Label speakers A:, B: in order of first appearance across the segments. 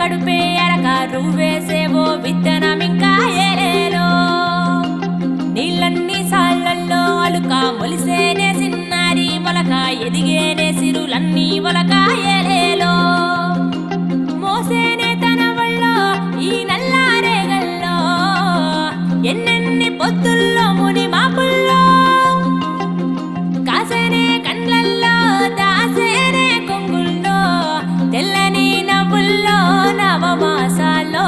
A: కడుపే అరక రువ్వేసేవో విత్తనమింకా ఏలేలో నీళ్ళన్నీ సాళ్ళల్లో అలుక మొలిసేనే సిన్నారి మొలక ఎదిగేనే సిరులన్నీ మొలక ఏలేలో మోసేనే తన వల్లో ఈ నల్లారేగల్లో ఎన్నెన్ని పొద్దుల్లో ముని మాపుల్లో కాసేనే కండ్లల్లో దాసేనే కొంగుల్లో తెల్లని నవ్వుల్లో నవమాసాల్లో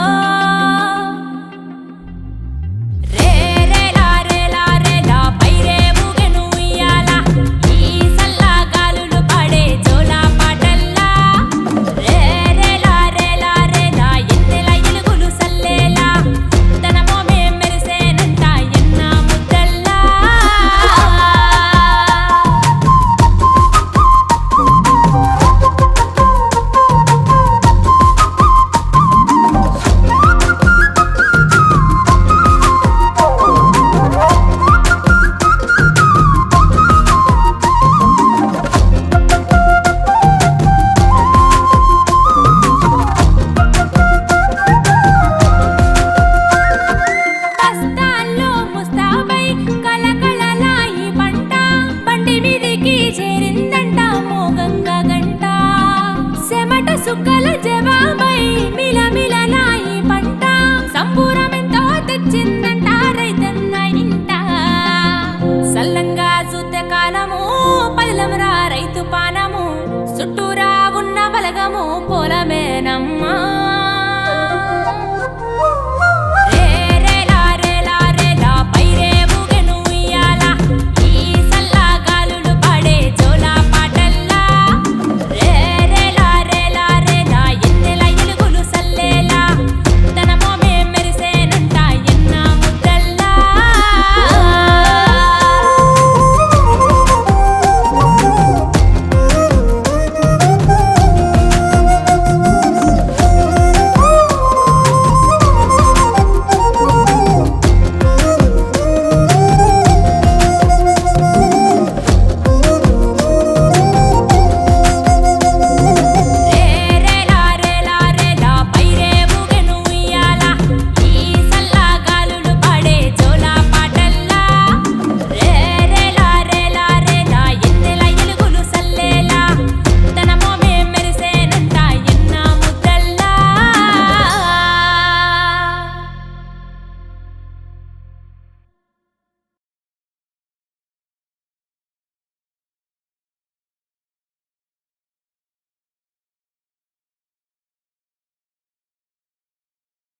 A: సుక్కల జవాబై మిలమిలలాయి పంట సంబూరమెంతో తెచ్చిందంట రైతన్న ఇంట సల్లంగా చూతే కాలము పల్లెంరా రైతు పానము చుట్టూరా ఉన్న బలగము పొలమేనమ్మా